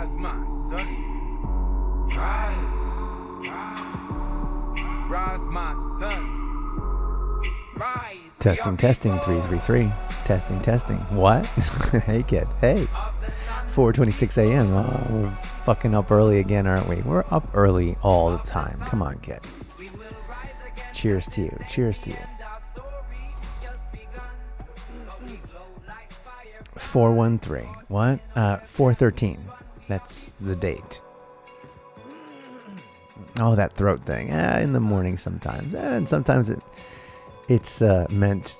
Rise, my son. Rise, my son. Rise. Testing, 333. Testing. What? Hey, kid. Hey. 4:26 a.m. Oh, we're fucking up early again, aren't we? We're up early all the time. Come on, kid. Cheers to you. 413. What? 413. That's the date. Oh, that throat thing. In the morning sometimes. And sometimes it's meant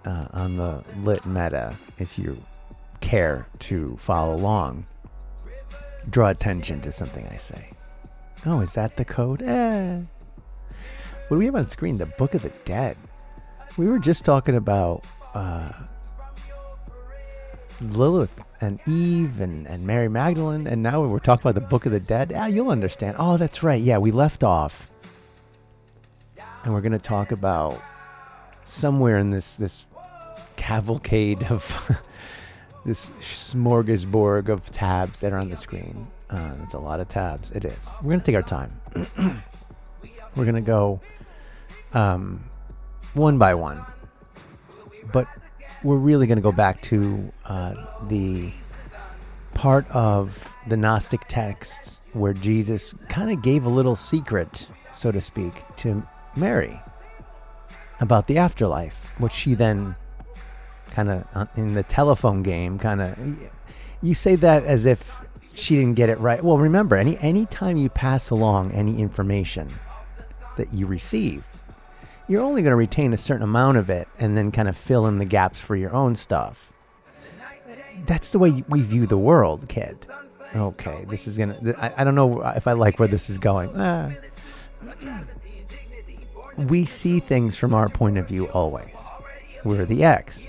on the lit meta, if you care to follow along. Draw attention to something I say. Oh, is that the code? What do we have on screen? The Book of the Dead. We were just talking about Lilith and Eve and Mary Magdalene, and now we're talking about the Book of the Dead. You'll understand. Oh, that's right. Yeah, we left off. And we're going to talk about somewhere in this cavalcade of this smorgasbord of tabs that are on the screen. It's a lot of tabs. It is. We're going to take our time. We're going to go one by one. But we're really going to go back to the part of the Gnostic texts where Jesus kind of gave a little secret, so to speak, to Mary about the afterlife, which she then kind of, in the telephone game, kind of, you say that as if she didn't get it right. Well, remember, any time you pass along any information that you receive, you're only going to retain a certain amount of it and then kind of fill in the gaps for your own stuff. That's the way we view the world, kid. Okay, this is going to... I don't know if I like where this is going. We see things from our point of view always. We're the X.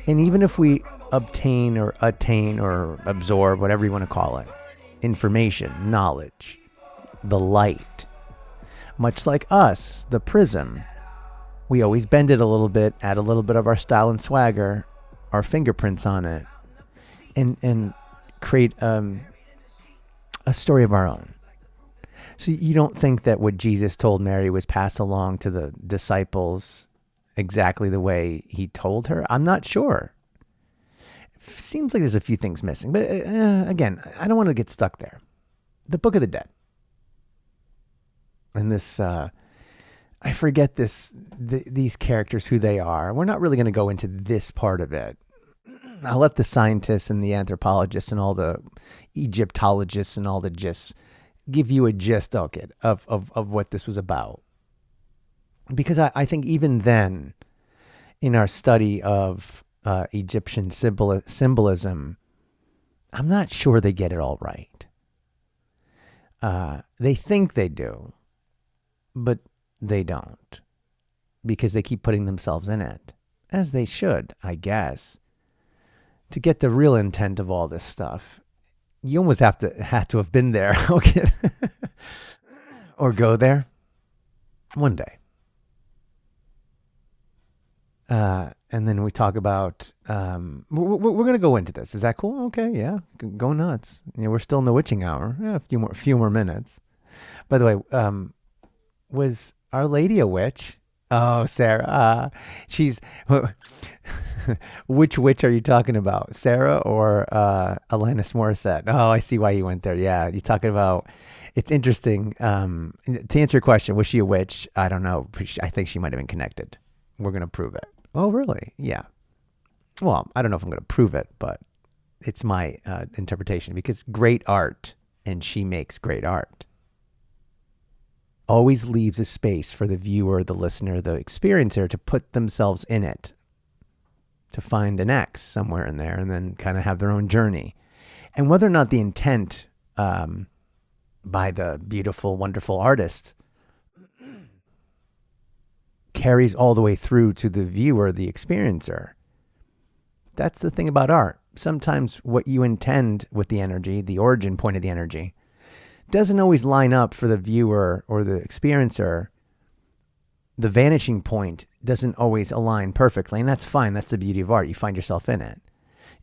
And even if we obtain or attain or absorb, whatever you want to call it, information, knowledge, the light, much like us, the prism, we always bend it a little bit, add a little bit of our style and swagger, our fingerprints on it, and create a story of our own. So you don't think that what Jesus told Mary was passed along to the disciples exactly the way he told her? I'm not sure. Seems like there's a few things missing. But again, I don't want to get stuck there. The Book of the Dead. And this, I forget these characters, who they are. We're not really going to go into this part of it. I'll let the scientists and the anthropologists and all the Egyptologists and all the gists give you a gist, okay, of what this was about. Because I think even then, in our study of Egyptian symbolism, I'm not sure they get it all right. They think they do, but they don't, because they keep putting themselves in it, as they should, I guess. To get the real intent of all this stuff, you almost have to have been there, okay, or go there one day. And then we talk about, we're going to go into this. Is that cool? Okay, yeah, go nuts. We're still in the witching hour. Yeah, a few more minutes. By the way, was Our Lady a witch? Oh, Sarah, she's... Which witch are you talking about? Sarah or Alanis Morissette? Oh, I see why you went there. Yeah, you're talking about... It's interesting. To answer your question, was she a witch? I don't know. I think she might have been connected. We're going to prove it. Oh, really? Yeah. Well, I don't know if I'm going to prove it, but it's my interpretation, because great art, and she makes great art, always leaves a space for the viewer, the listener, the experiencer to put themselves in it, to find an X somewhere in there and then kind of have their own journey. And whether or not the intent by the beautiful, wonderful artist carries all the way through to the viewer, the experiencer. That's the thing about art. Sometimes what you intend with the energy, the origin point of the energy, doesn't always line up for the viewer or the experiencer. The vanishing point doesn't always align perfectly, and that's fine. That's the beauty of art. You find yourself in it.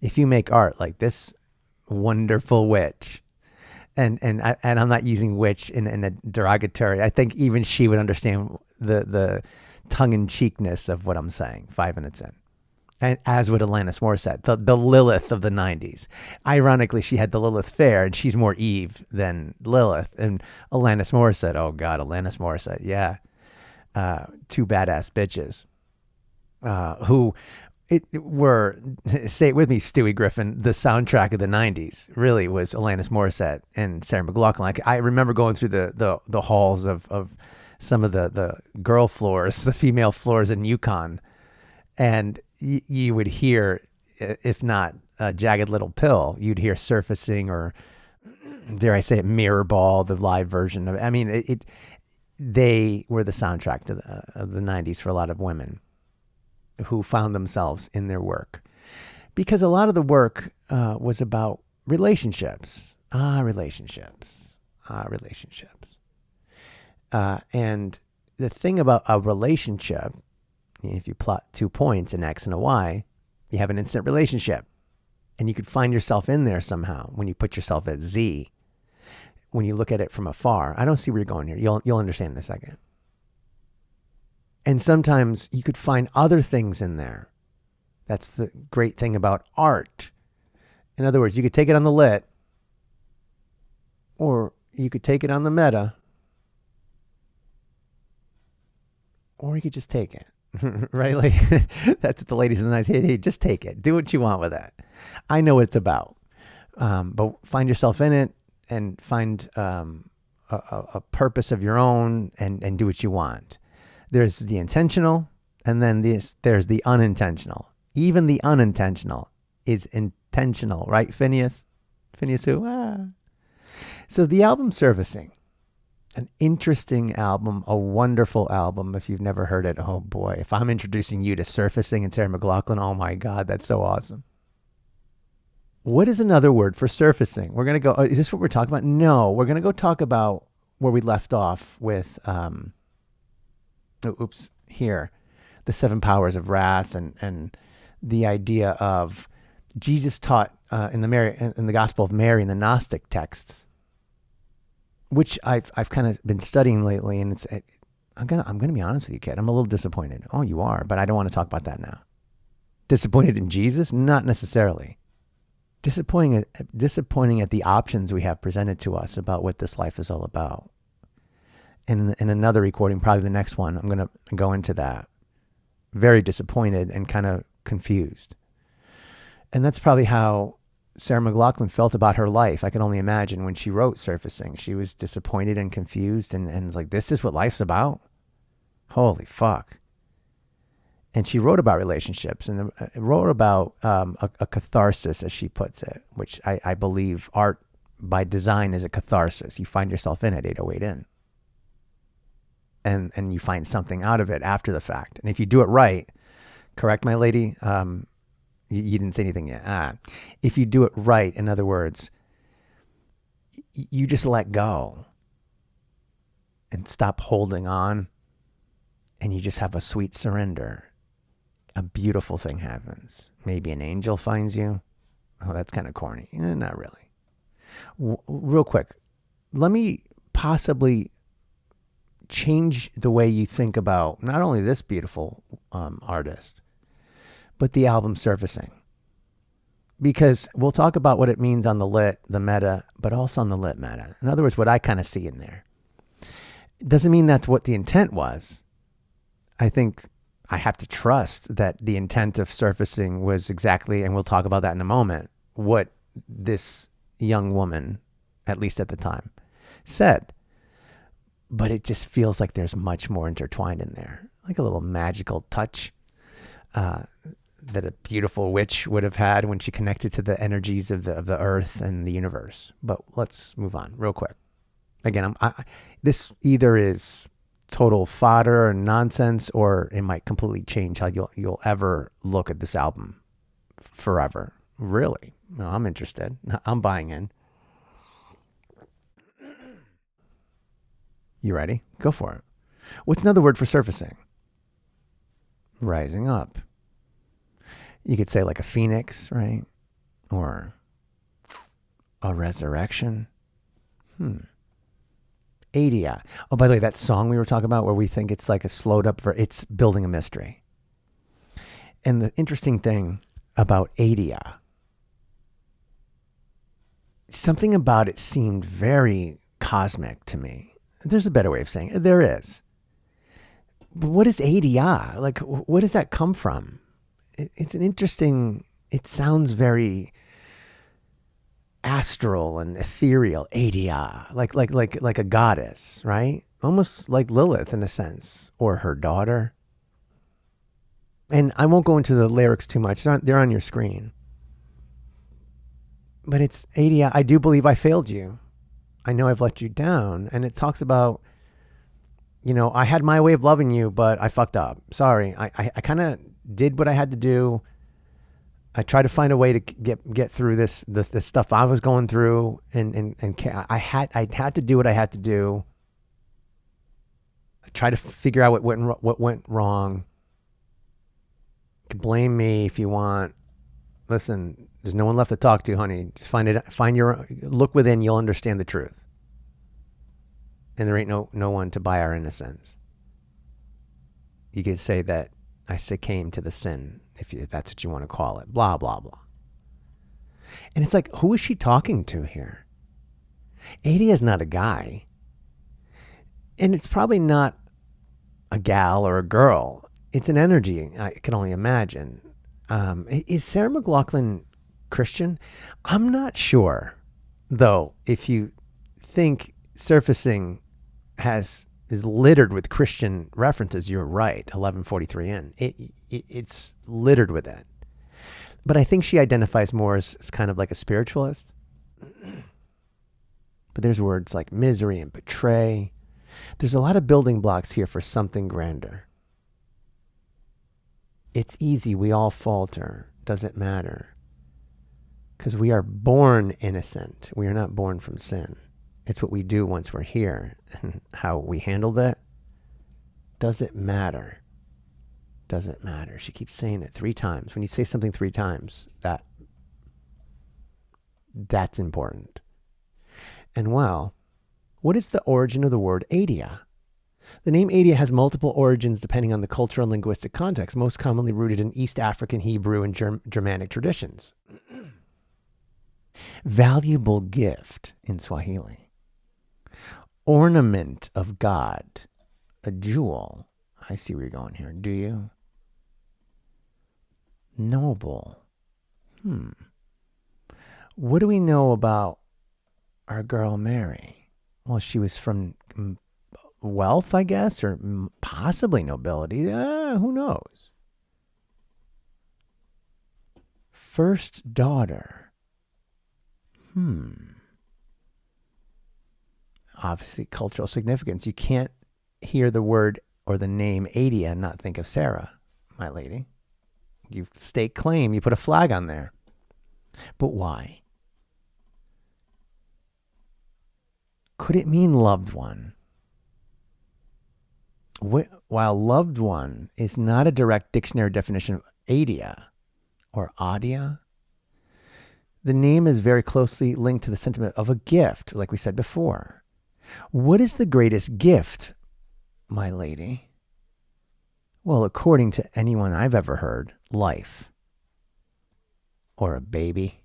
If you make art like this wonderful witch, and I'm not using witch in a derogatory. I think even she would understand the tongue-in-cheekness of what I'm saying 5 minutes in. And as would Alanis Morissette, the Lilith of the 90s. Ironically, she had the Lilith Fair, and she's more Eve than Lilith. And Alanis Morissette, oh God, Alanis Morissette, yeah. Two badass bitches who were, say it with me, Stewie Griffin, the soundtrack of the 90s really was Alanis Morissette and Sarah McLachlan. Like, I remember going through the halls of some of the girl floors, the female floors in Yukon, and you would hear, if not a Jagged Little Pill, you'd hear Surfacing, or dare I say it, Mirror Ball, the live version of it. I mean, they were the soundtrack of the 90s for a lot of women who found themselves in their work, because a lot of the work was about relationships. Relationships. And the thing about a relationship, if you plot 2 points, an X and a Y, you have an instant relationship. And you could find yourself in there somehow when you put yourself at Z. When you look at it from afar. I don't see where you're going here. You'll understand in a second. And sometimes you could find other things in there. That's the great thing about art. In other words, you could take it on the lit, or you could take it on the meta, or you could just take it. Right? Like, that's what the ladies in the night say. Hey, just take it. Do what you want with it. I know what it's about. But find yourself in it and find a purpose of your own and do what you want. There's the intentional, and then there's the unintentional. Even the unintentional is intentional, right, Phineas? Phineas who? So the album Surfacing, an interesting album, a wonderful album. If you've never heard it, oh boy. If I'm introducing you to Surfacing and Sarah McLachlan, oh my God, that's so awesome. What is another word for surfacing? We're going to go, is this what we're talking about? No, we're going to go talk about where we left off with, here, the 7 powers of wrath, and the idea of Jesus taught in the Gospel of Mary in the Gnostic texts, which I've kind of been studying lately, and I'm gonna be honest with you, kid. I'm a little disappointed. Oh, you are, but I don't want to talk about that now. Disappointed in Jesus? Not necessarily. Disappointing at the options we have presented to us about what this life is all about. And in another recording, probably the next one, I'm gonna go into that. Very disappointed and kind of confused. And that's probably how Sarah McLachlan felt about her life. I can only imagine when she wrote Surfacing. She was disappointed and confused and was like, this is what life's about? Holy fuck. And she wrote about relationships and wrote about a catharsis, as she puts it, which I believe art by design is a catharsis. You find yourself in it, 808 in. And you find something out of it after the fact. And if you do it right, correct, my lady? You didn't say anything yet. If you do it right, in other words, you just let go and stop holding on, and you just have a sweet surrender. A beautiful thing happens. Maybe an angel finds you. Oh, that's kind of corny. Not really. Real quick, let me possibly change the way you think about not only this beautiful artist, but the album Surfacing. Because we'll talk about what it means on the lit, the meta, but also on the lit meta. In other words, what I kind of see in there. It doesn't mean that's what the intent was. I think I have to trust that the intent of Surfacing was exactly, and we'll talk about that in a moment, what this young woman, at least at the time, said. But it just feels like there's much more intertwined in there. Like a little magical touch that a beautiful witch would have had when she connected to the energies of the earth and the universe. But let's move on real quick. Again, this either is total fodder and nonsense, or it might completely change how you'll ever look at this album forever. Really? No, I'm interested. I'm buying in. You ready? Go for it. What's another word for surfacing? Rising up. You could say like a phoenix, right? Or a resurrection. Adia. Oh, by the way, that song we were talking about where we think it's like a slowed up it's building a mystery. And the interesting thing about Adia, something about it seemed very cosmic to me. There's a better way of saying it. There is. But what is Adia? Like, what does that come from? It's an interesting, it sounds very astral and ethereal. Adia, like a goddess, right? Almost like Lilith in a sense, or her daughter. And I won't go into the lyrics too much. They're on your screen. But it's Adia, I do believe I failed you. I know I've let you down. And it talks about, I had my way of loving you, but I fucked up. Sorry. I kind of did what I had to do. I tried to find a way to get through this stuff I was going through, and I had to do what I had to do. I tried to figure out what went wrong. You can blame me if you want. Listen, there's no one left to talk to, honey. Just look within, you'll understand the truth. And there ain't no one to buy our innocence. You could say that I succumbed to the sin, if that's what you want to call it. Blah, blah, blah. And it's like, who is she talking to here? Adia is not a guy. And it's probably not a gal or a girl. It's an energy, I can only imagine. Is Sarah McLachlan Christian? I'm not sure, though. If you think Surfacing is littered with Christian references, you're right. 1143 in. It's littered with that. But I think she identifies more as kind of like a spiritualist. But there's words like misery and betray. There's a lot of building blocks here for something grander. It's easy. We all falter. Does it matter? Because we are born innocent. We are not born from sin. It's what we do once we're here. And how we handle that. Does it matter? Does it matter? She keeps saying it 3 times. When you say something 3 times, that's important. And well, what is the origin of the word Adia? The name Adia has multiple origins depending on the cultural and linguistic context, most commonly rooted in East African, Hebrew, and Germanic traditions. Valuable gift in Swahili. Ornament of God. A jewel. I see where you're going here. Do you? Noble. What do we know about our girl Mary? Well, she was from wealth, I guess, or possibly nobility. Who knows? First daughter. Obviously, cultural significance. You can't hear the word or the name Adia and not think of Sarah, my lady. You stake claim. You put a flag on there. But why? Could it mean loved one? While loved one is not a direct dictionary definition of Adia or Adia, the name is very closely linked to the sentiment of a gift, like we said before. What is the greatest gift, my lady? Well, according to anyone I've ever heard, life. Or a baby.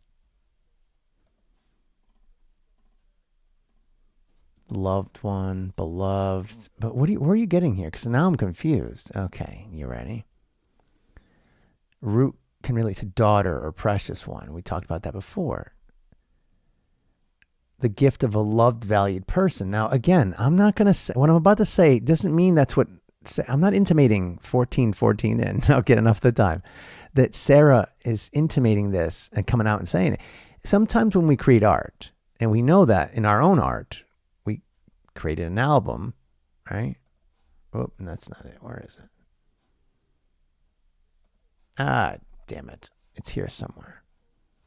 Loved one, beloved. But where are you getting here? Because now I'm confused. Okay, you ready? Root can relate to daughter or precious one. We talked about that before. The gift of a loved, valued person. Now, again, I'm not going to say, what I'm about to say doesn't mean that's what, I'm not intimating 1414 in, I'll get enough of the time, that Sarah is intimating this and coming out and saying it. Sometimes when we create art, and we know that in our own art, we created an album, right? Oh, that's not it. Where is it? Ah, damn it. It's here somewhere.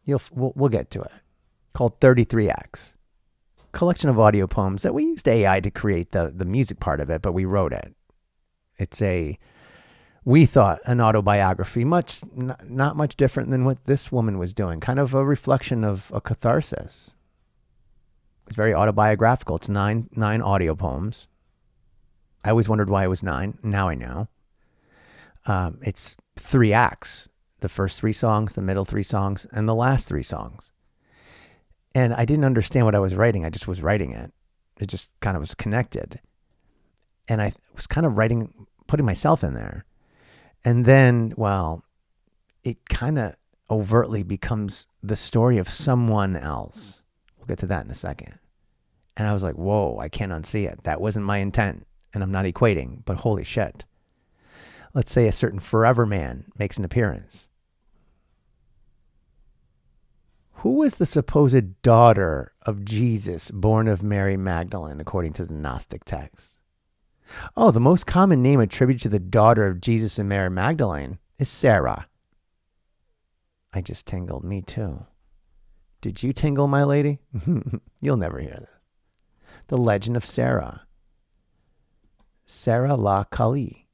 We'll get to it. Called 33 Acts. Collection of audio poems that we used AI to create the music part of it, but we wrote it. It's we thought an autobiography, not much different than what this woman was doing. Kind of a reflection of a catharsis. It's very autobiographical. It's nine audio poems. I always wondered why it was 9. Now I know. It's 3 acts. The first 3 songs, the middle 3 songs, and the last 3 songs. And I didn't understand what I was writing. I just was writing it. It just kind of was connected. And I was kind of putting myself in there. And then, well, it kind of overtly becomes the story of someone else. We'll get to that in a second. And I was like, whoa, I can't unsee it. That wasn't my intent. And I'm not equating, but holy shit. Let's say a certain forever man makes an appearance. Who was the supposed daughter of Jesus, born of Mary Magdalene, according to the Gnostic text? Oh, the most common name attributed to the daughter of Jesus and Mary Magdalene is Sarah. I just tingled. Me too. Did you tingle, my lady? You'll never hear this. The legend of Sarah. Sarah la Kali.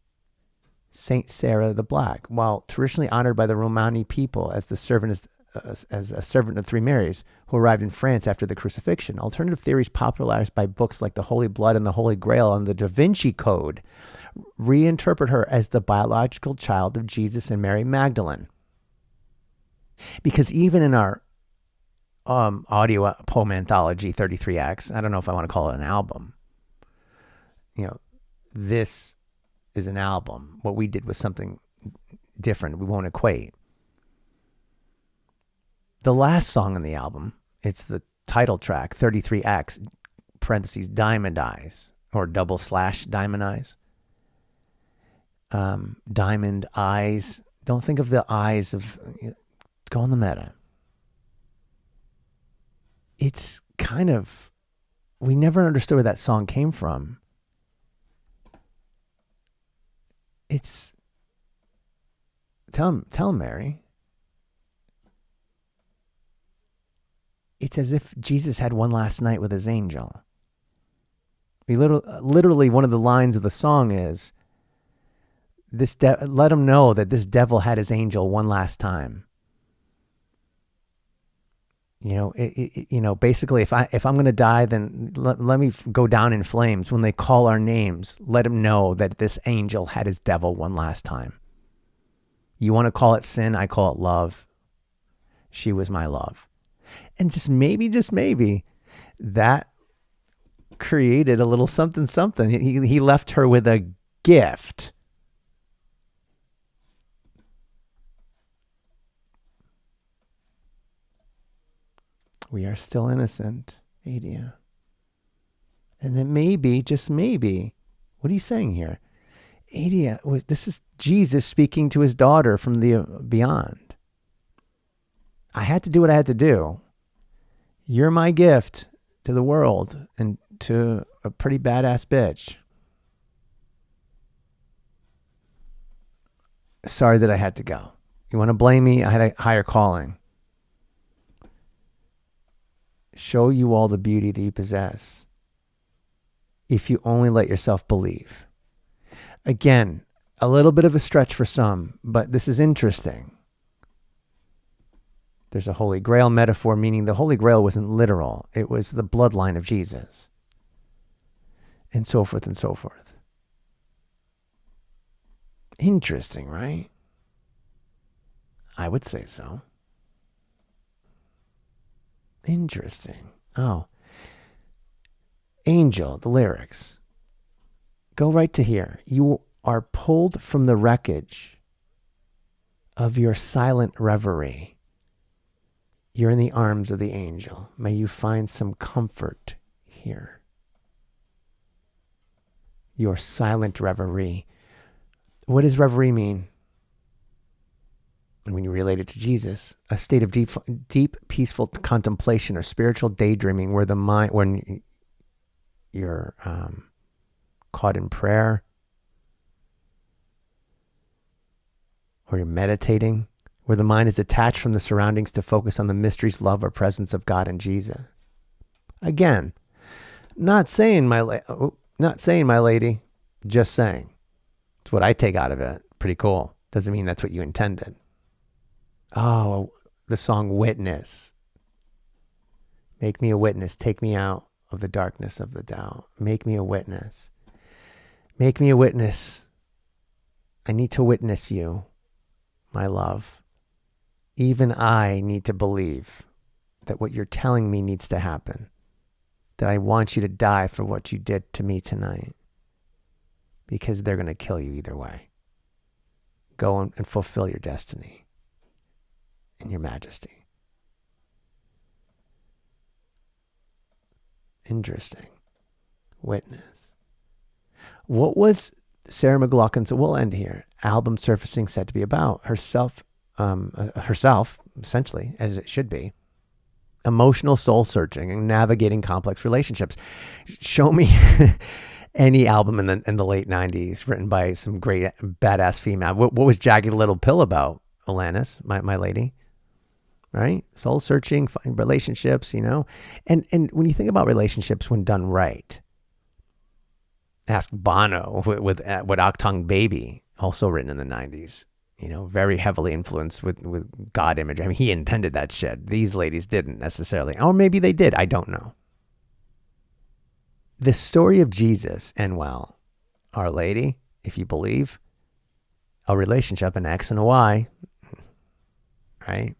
Saint Sarah the Black. While traditionally honored by the Romani people as a servant of 3 Marys who arrived in France after the crucifixion, alternative theories popularized by books like The Holy Blood and the Holy Grail and the Da Vinci Code reinterpret her as the biological child of Jesus and Mary Magdalene. Because even in our audio poem anthology, 33 Acts, I don't know if I want to call it an album. This is an album. What we did was something different. We won't equate. The last song on the album, it's the title track, 33 Acts, parentheses, Diamond Eyes, or / Diamond Eyes. Diamond Eyes. Don't think of the eyes of... Go on the meta. It's kind of... We never understood where that song came from. It's... Tell him, Mary. It's as if Jesus had one last night with his angel. We literally, one of the lines of the song is, let him know that this devil had his angel one last time. Basically, if I'm going to die, then let me go down in flames. When they call our names, let him know that this angel had his devil one last time. You want to call it sin? I call it love. She was my love. And just maybe, that created a little something. He left her with a gift. We are still innocent, Adia. And then maybe, just maybe, what are you saying here? Adia, this is Jesus speaking to his daughter from the beyond. I had to do what I had to do. You're my gift to the world and to a pretty badass bitch. Sorry that I had to go. You want to blame me? I had a higher calling. Show you all the beauty that you possess. If you only let yourself believe. Again, a little bit of a stretch for some, but this is interesting. There's a Holy Grail metaphor, meaning the Holy Grail wasn't literal. It was the bloodline of Jesus. And so forth and so forth. Interesting, right? I would say so. Interesting. Oh. Angel, the lyrics. Go right to here. You are pulled from the wreckage of your silent reverie. You're in the arms of the angel. May you find some comfort here. Your silent reverie. What does reverie mean? And when you relate it to Jesus, a state of deep, peaceful contemplation or spiritual daydreaming where the mind, when you're caught in prayer or you're meditating, where the mind is detached from the surroundings to focus on the mysteries, love, or presence of God and Jesus. Again, not saying my lady, just saying. It's what I take out of it. Pretty cool. Doesn't mean that's what you intended. Oh, the song Witness. Make me a witness. Take me out of the darkness of the doubt. Make me a witness. Make me a witness. I need to witness you, my love. Even I need to believe that what you're telling me needs to happen. That I want you to die for what you did to me tonight. Because they're going to kill you either way. Go and fulfill your destiny in your majesty. Interesting. Witness. What was Sarah McLachlan's, we'll end here, album Surfacing said to be about? Herself, essentially, as it should be. Emotional soul searching and navigating complex relationships. Show me any album in the late 90s written by some great badass female. What was Jagged Little Pill about, Alanis, my lady? Right? Soul searching, relationships, you know? And when you think about relationships when done right, ask Bono with Octung Baby, also written in the 90s. You know, very heavily influenced with God imagery. I mean, he intended that shit. These ladies didn't necessarily. Or maybe they did. I don't know. The story of Jesus and, well, Our Lady, if you believe, a relationship, an X and a Y, right?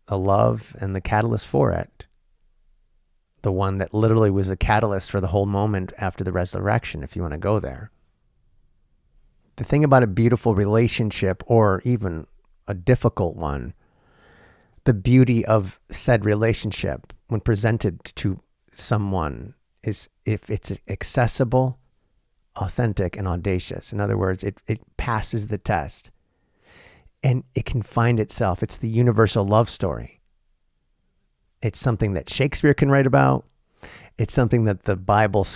A love and the catalyst for it. The one that literally was a catalyst for the whole moment after the resurrection, if you want to go there. The thing about a beautiful relationship, or even a difficult one, the beauty of said relationship when presented to someone is if it's accessible, authentic, and audacious. In other words, it passes the test and it can find itself. It's the universal love story. It's something that Shakespeare can write about. It's something that the Bible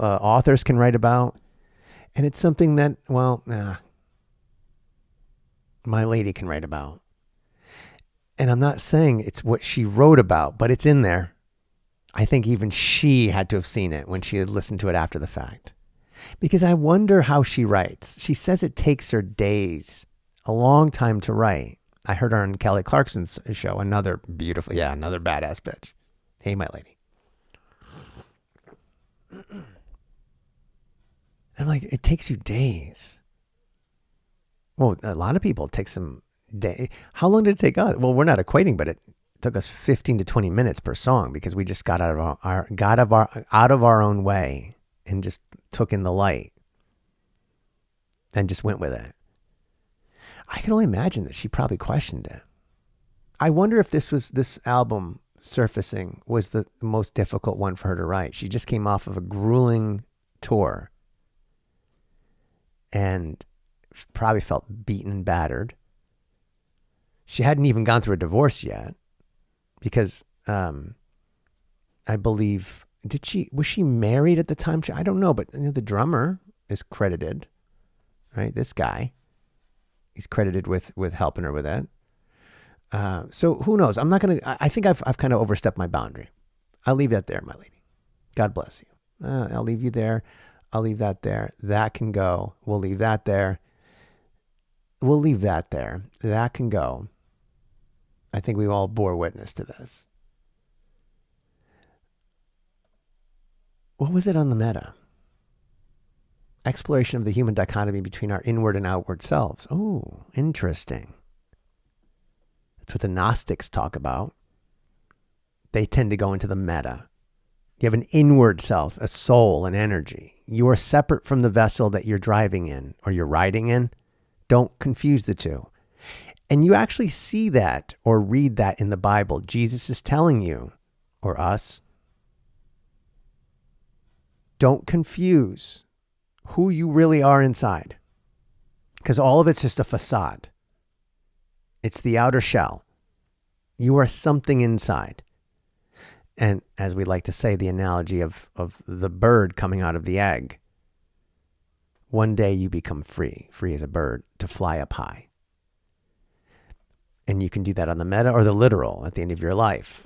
authors can write about. And it's something that, my lady can write about. And I'm not saying it's what she wrote about, but it's in there. I think even she had to have seen it when she had listened to it after the fact. Because I wonder how she writes. She says it takes her days, a long time to write. I heard her on Kelly Clarkson's show, another badass bitch. Hey, my lady. I'm like, it takes you days. Well, a lot of people, it takes them days. How long did it take us? Well, we're not equating, but it took us 15 to 20 minutes per song because we just got out of our own way and just took in the light and just went with it. I can only imagine that she probably questioned it. I wonder if this album Surfacing was the most difficult one for her to write. She just came off of a grueling tour and probably felt beaten and battered. She hadn't even gone through a divorce yet because I believe, was she married at the time? I don't know, but the drummer is credited, right? This guy, he's credited with helping her with that. So who knows? I'm not going to, I think I've kind of overstepped my boundary. I'll leave that there, my lady. God bless you. I'll leave you there. I'll leave that there. That can go. We'll leave that there. We'll leave that there. That can go. I think we all bore witness to this. What was it on the meta? Exploration of the human dichotomy between our inward and outward selves. Oh, interesting. That's what the Gnostics talk about. They tend to go into the meta. You have an inward self, a soul, an energy. You are separate from the vessel that you're driving in or you're riding in. Don't confuse the two. And you actually see that or read that in the Bible. Jesus is telling you, or us, don't confuse who you really are inside. Because all of it's just a facade. It's the outer shell. You are something inside. And as we like to say, the analogy of the bird coming out of the egg. One day you become free as a bird, to fly up high. And you can do that on the meta or the literal at the end of your life.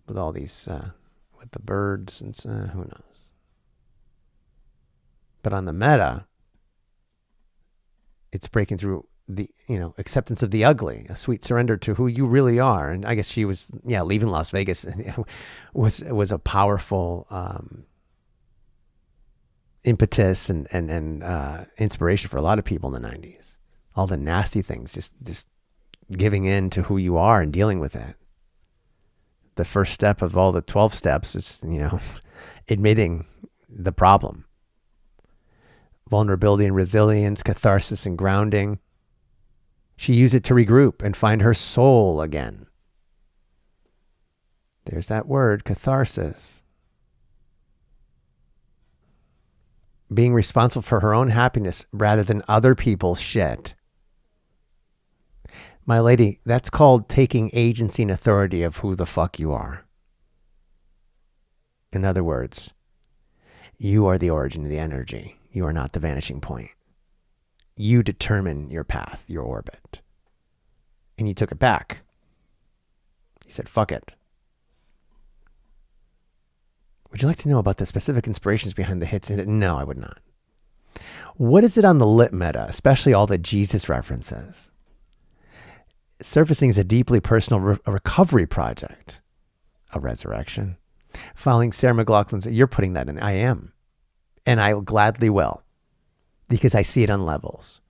With all these, with the birds and who knows. But on the meta, it's breaking through the, acceptance of the ugly, a sweet surrender to who you really are. And I guess she was, leaving Las Vegas was a powerful impetus and inspiration for a lot of people in the 90s. All the nasty things, just giving in to who you are and dealing with it. The first step of all the 12 steps is, admitting the problem. Vulnerability and resilience, catharsis and grounding. She used it to regroup and find her soul again. There's that word, catharsis. Being responsible for her own happiness rather than other people's shit. My lady, that's called taking agency and authority of who the fuck you are. In other words, you are the origin of the energy. You are not the vanishing point. You determine your path, your orbit. And you took it back. You said, fuck it. Would you like to know about the specific inspirations behind the hits? No, I would not. What is it on the lit meta, especially all the Jesus references? Surfacing is a deeply personal recovery project. A resurrection. Following Sarah McLachlan, you're putting that in. I am. And I gladly will. Because I see it on levels.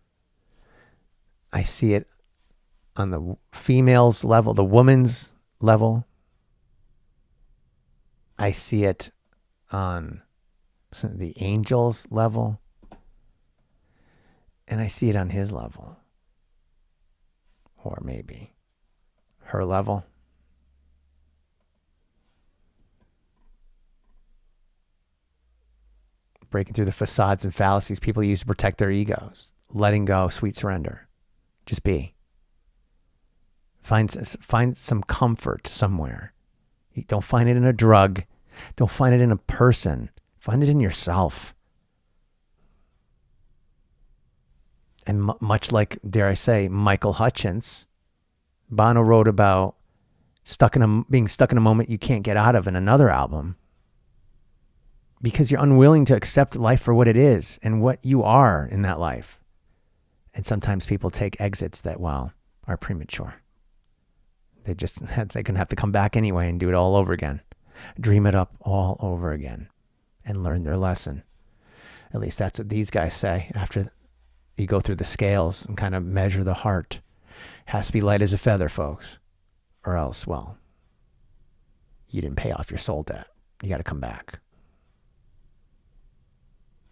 I see it on the female's level, the woman's level. I see it on the angel's level. And I see it on his level. Or maybe her level. Breaking through the facades and fallacies people use to protect their egos. Letting go, sweet surrender. Just be. Find some comfort somewhere. You don't find it in a drug. Don't find it in a person. Find it in yourself. And much like, dare I say, Michael Hutchence, Bono wrote about being stuck in a moment you can't get out of in another album. Because you're unwilling to accept life for what it is and what you are in that life. And sometimes people take exits that, are premature. They're going to have to come back anyway and do it all over again. Dream it up all over again and learn their lesson. At least that's what these guys say after you go through the scales and kind of measure the heart. It has to be light as a feather, folks. Or else, you didn't pay off your soul debt. You got to come back.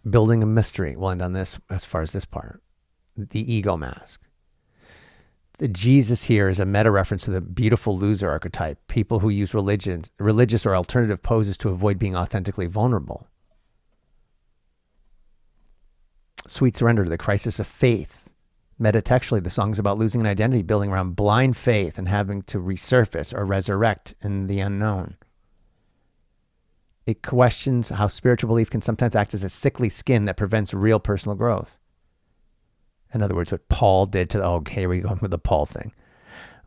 Building a mystery. We'll end on this as far as this part. The ego mask. The Jesus here is a meta reference to the beautiful loser archetype. People who use religious or alternative poses to avoid being authentically vulnerable. Sweet surrender to the crisis of faith. Metatextually, the song's about losing an identity, building around blind faith and having to resurface or resurrect in the unknown. It questions how spiritual belief can sometimes act as a sickly skin that prevents real personal growth. In other words, what Paul did to here we go with the Paul thing.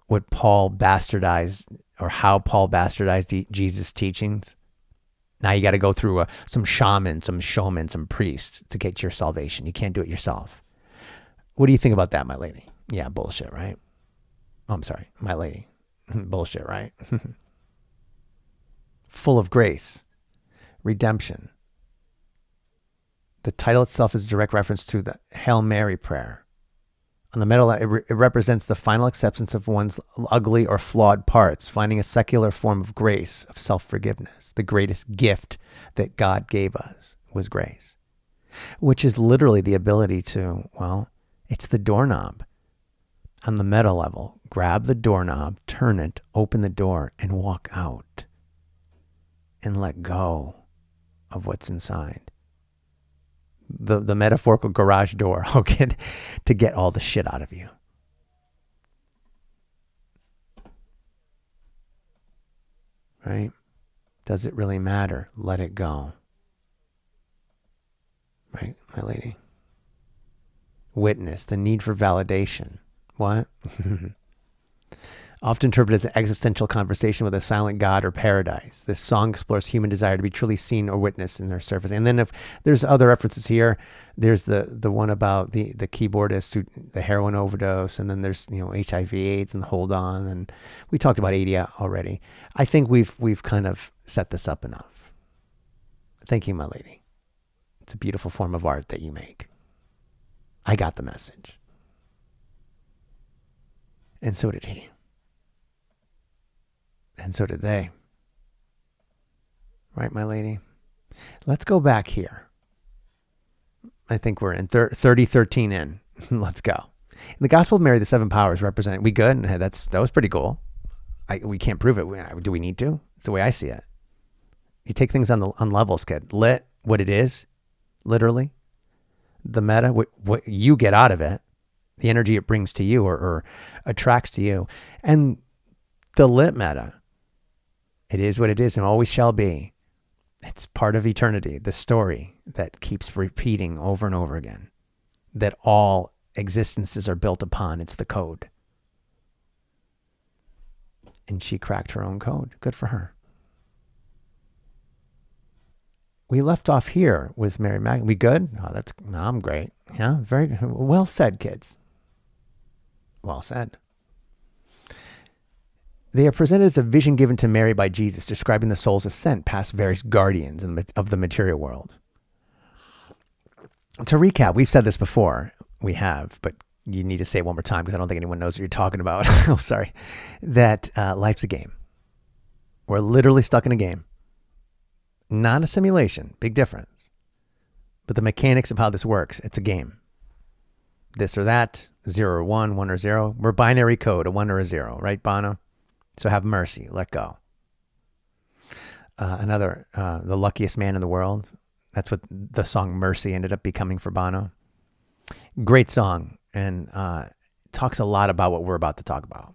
What Paul bastardized, or how Paul bastardized Jesus' teachings. Now you got to go through some shaman, some showman, some priest to get your salvation. You can't do it yourself. What do you think about that, my lady? Yeah, bullshit, right? Oh, I'm sorry, my lady. Bullshit, right? Full of grace. Redemption. The title itself is a direct reference to the Hail Mary prayer. On the middle, it represents the final acceptance of one's ugly or flawed parts, finding a secular form of grace, of self-forgiveness. The greatest gift that God gave us was grace, which is literally the ability to, it's the doorknob. On the meta level, grab the doorknob, turn it, open the door, and walk out. And let go of what's inside. The metaphorical garage door, to get all the shit out of you. Right? Does it really matter? Let it go. Right, my lady? Witness, the need for validation. What? often interpreted as an existential conversation with a silent God or paradise. This song explores human desire to be truly seen or witnessed in their surface. And then if there's other references here, there's the one about the keyboardist who the heroin overdose, and then there's HIV/AIDS and Hold On, and we talked about Adia already. I think we've kind of set this up enough. Thank you, my lady. It's a beautiful form of art that you make. I got the message. And so did he. And so did they. Right, my lady? Let's go back here. I think we're in 3013 in. Let's go. In the Gospel of Mary, the 7 powers represent... We good? That was pretty cool. We can't prove it. Do we need to? It's the way I see it. You take things on levels, kid. Lit, what it is, literally. The meta, what you get out of it. The energy it brings to you or attracts to you. And the lit meta. It is what it is and always shall be. It's part of eternity, the story that keeps repeating over and over again, that all existences are built upon. It's the code. And she cracked her own code. Good for her. We left off here with Mary Magdalene. We good? Oh, I'm great. Yeah, very well said, kids. Well said. They are presented as a vision given to Mary by Jesus, describing the soul's ascent past various guardians of the material world. To recap, we've said this before. We have, but you need to say it one more time because I don't think anyone knows what you're talking about. Oh, sorry. That life's a game. We're literally stuck in a game. Not a simulation. Big difference. But the mechanics of how this works, it's a game. This or that, 0 or 1, 1 or 0. We're binary code, a 1 or a 0, right, Bono? So have mercy, let go. The luckiest man in the world. That's what the song Mercy ended up becoming for Bono. Great song. And talks a lot about what we're about to talk about.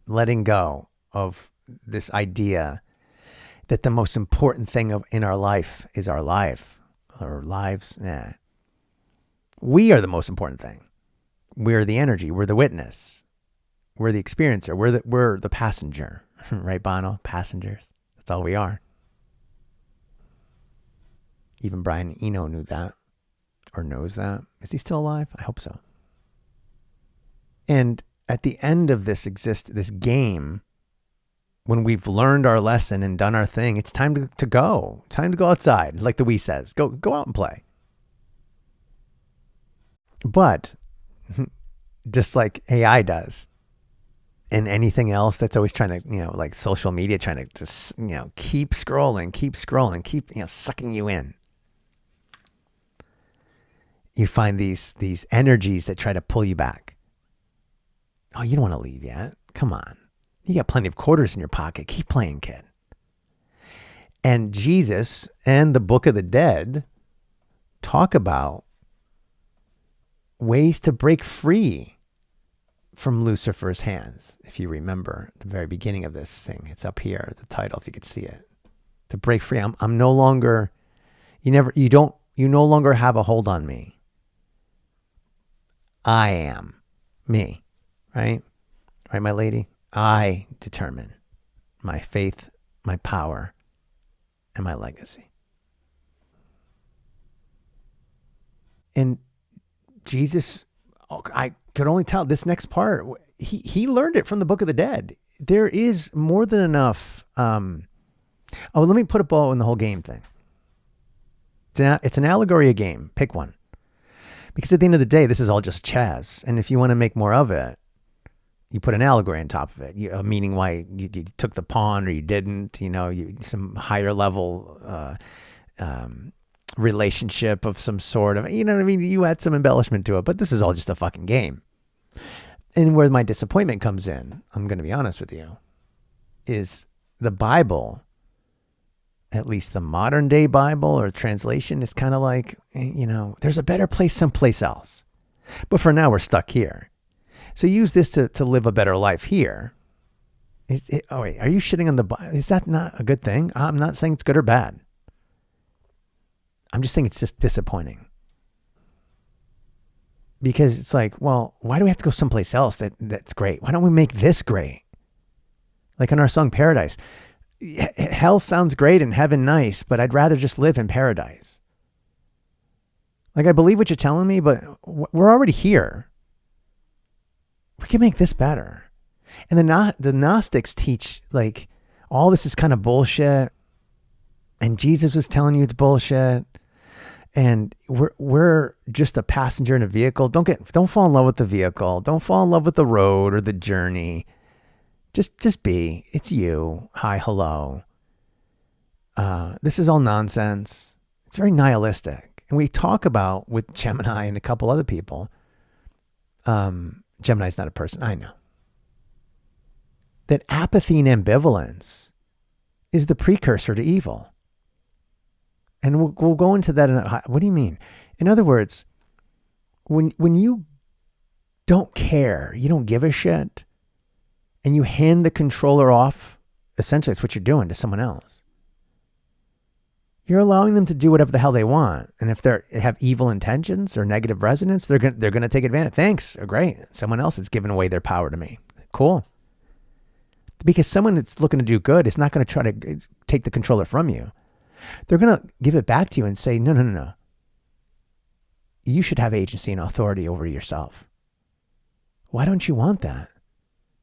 Letting go of this idea that the most important thing in our life is our life. Our lives. We are the most important thing. We're the energy. We're the witness. We're the experiencer. We're the passenger. Right, Bono? Passengers. That's all we are. Even Brian Eno knew that. Or knows that. Is he still alive? I hope so. And at the end of this game, when we've learned our lesson and done our thing, it's time to go. Time to go outside, like the Wii says. Go out and play. But just like AI does, and anything else that's always trying to, like social media, trying to just, keep scrolling, keep sucking you in. You find these energies that try to pull you back. Oh, you don't want to leave yet. Come on. You got plenty of quarters in your pocket. Keep playing, kid. And Jesus and the Book of the Dead talk about ways to break free from Lucifer's hands. If you remember the very beginning of this thing, it's up here, the title, if you could see it. To break free. I'm no longer, you no longer have a hold on me. I am me, right? Right, my lady? I determine my faith, my power, and my legacy. And Jesus, I could only tell this next part, he learned it from the Book of the Dead. There is more than enough. Let me put a bow in the whole game thing. It's an allegory, a game. Pick one. Because at the end of the day, this is all just chess. And if you want to make more of it, you put an allegory on top of it, meaning why you took the pawn or you didn't, some higher level relationship of some sort of, you know what I mean? You add some embellishment to it, but this is all just a fucking game. And where my disappointment comes in, I'm going to be honest with you, is the Bible, at least the modern day Bible or translation, is kind of like, there's a better place someplace else. But for now, we're stuck here. So use this to live a better life here. Oh wait, are you shitting on the Bible? Is that not a good thing? I'm not saying it's good or bad. I'm just saying it's just disappointing. Because it's like, well, why do we have to go someplace else that's great? Why don't we make this great? Like in our song Paradise. Hell sounds great and heaven nice, but I'd rather just live in paradise. Like, I believe what you're telling me, but we're already here. We can make this better. And the Gnostics teach, like, all this is kind of bullshit. And Jesus was telling you it's bullshit. And we're just a passenger in a vehicle. Don't fall in love with the vehicle. Don't fall in love with the road or the journey. Just be. It's you. Hi, hello. This is all nonsense. It's very nihilistic. And we talk about with Gemini and a couple other people. Gemini's not a person. I know. That apathy and ambivalence is the precursor to evil. And we'll go into that. What do you mean? In other words, when you don't care, you don't give a shit, and you hand the controller off, essentially that's what you're doing to someone else. You're allowing them to do whatever the hell they want. And if they have evil intentions or negative resonance, they're going to take advantage. Thanks. Oh, great. Someone else has given away their power to me. Cool. Because someone that's looking to do good is not going to try to take the controller from you. They're going to give it back to you and say, no. You should have agency and authority over yourself. Why don't you want that?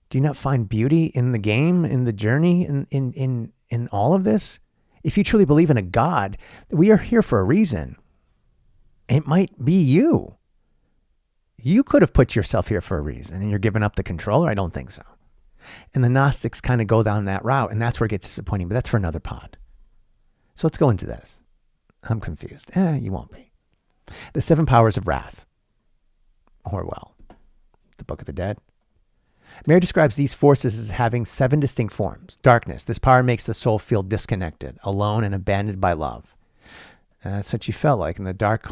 Do you not find beauty in the game, in the journey, in all of this? If you truly believe in a God, we are here for a reason. It might be you. You could have put yourself here for a reason and you're giving up the controller. I don't think so. And the Gnostics kind of go down that route, and that's where it gets disappointing, but that's for another pod. So let's go into this. I'm confused. You won't be. The 7 powers of wrath. Orwell, the Book of the Dead. Mary describes these forces as having 7 distinct forms. Darkness. This power makes the soul feel disconnected, alone, and abandoned by love. And that's what you felt like in the dark,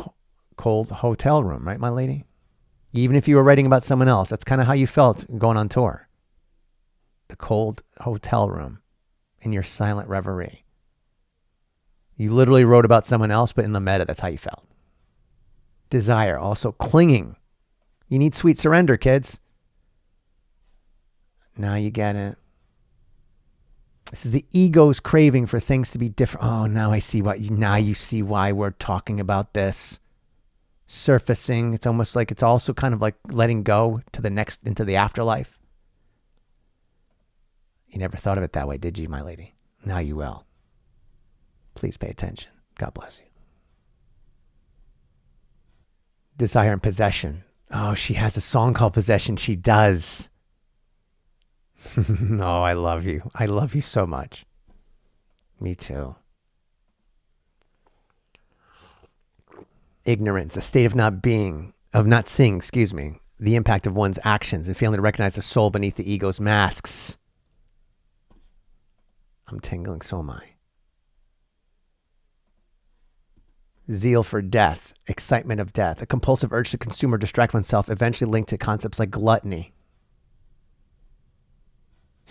cold hotel room, right, my lady? Even if you were writing about someone else, that's kind of how you felt going on tour. The cold hotel room in your silent reverie. You literally wrote about someone else, but in the meta, that's how you felt. Desire, also clinging. You need sweet surrender, kids. Now you get it. This is the ego's craving for things to be different. Oh, now you see why we're talking about this. Surfacing. It's almost like it's also kind of like letting go to the next, into the afterlife. You never thought of it that way, did you, my lady? Now you will. Please pay attention. God bless you. Desire and possession. Oh, she has a song called Possession. She does. No, I love you. I love you so much. Me too. Ignorance, a state of not seeing, the impact of one's actions and failing to recognize the soul beneath the ego's masks. I'm tingling, so am I. Zeal for death, excitement of death, a compulsive urge to consume or distract oneself, eventually linked to concepts like gluttony.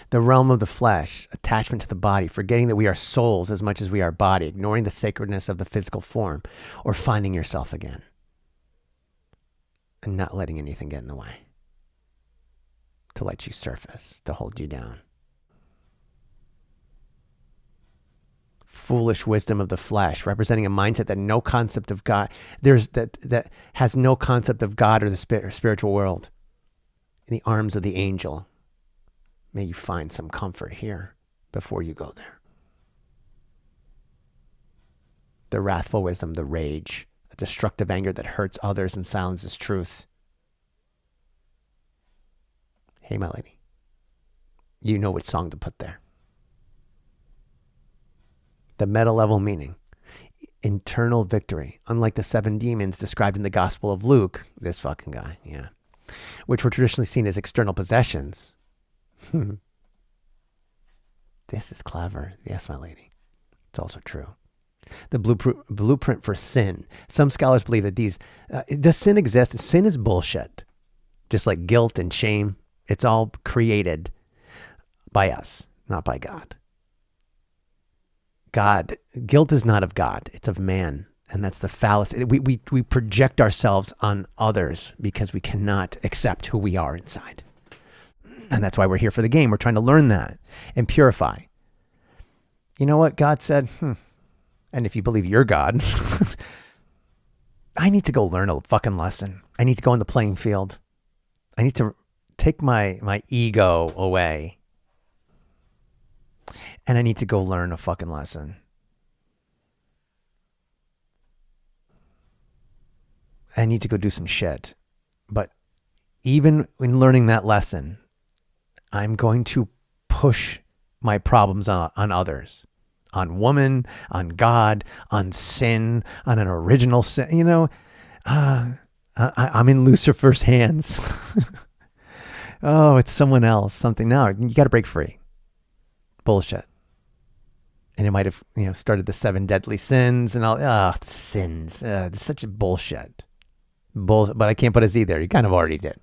The realm of the flesh, attachment to the body, forgetting that we are souls as much as we are body, ignoring the sacredness of the physical form, or finding yourself again and not letting anything get in the way to let you surface, to hold you down. Foolish wisdom of the flesh, representing a mindset that no concept of God, that has no concept of God or the spiritual world. In the arms of the angel, may you find some comfort here before you go there. The wrathful wisdom, the rage, a destructive anger that hurts others and silences truth. Hey, my lady, you know which song to put there. The meta level meaning, internal victory, unlike the 7 demons described in the Gospel of Luke, this fucking guy, yeah, which were traditionally seen as external possessions. This is clever. Yes, my lady. It's also true. The blueprint for sin. Some scholars believe that does sin exist? Sin is bullshit. Just like guilt and shame. It's all created by us, not by God. Guilt is not of God. It's of man And that's the fallacy. We project ourselves on others because we cannot accept who we are inside. And that's why we're here for the game. We're trying to learn that and purify. You know what God said? And if you believe you're God, I need to go learn a fucking lesson. I need to go in the playing field. I need to take my ego away. And I need to go learn a fucking lesson. I need to go do some shit. But even in learning that lesson, I'm going to push my problems on others. On woman, on God, on sin, on an original sin. You know, I'm in Lucifer's hands. Oh, it's someone else, something. No, you got to break free. Bullshit. And it might have, started the 7 deadly sins and all. Sins. It's such a bullshit. But I can't put a Z there. You kind of already did.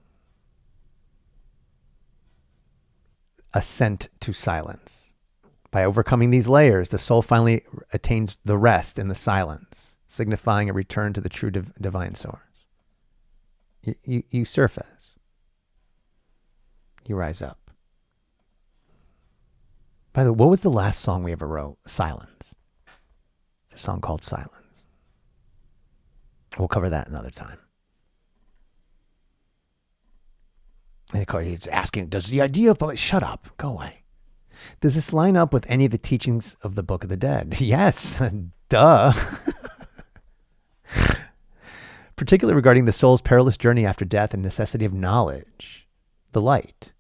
Ascent to silence. By overcoming these layers, the soul finally attains the rest in the silence, signifying a return to the true divine source. You surface. You rise up. By the way, what was the last song we ever wrote? Silence. It's a song called Silence. We'll cover that another time. And of course, he's asking, does the idea of... Shut up. Go away. Does this line up with any of the teachings of the Book of the Dead? Yes. Duh. Particularly regarding the soul's perilous journey after death and necessity of knowledge. The light.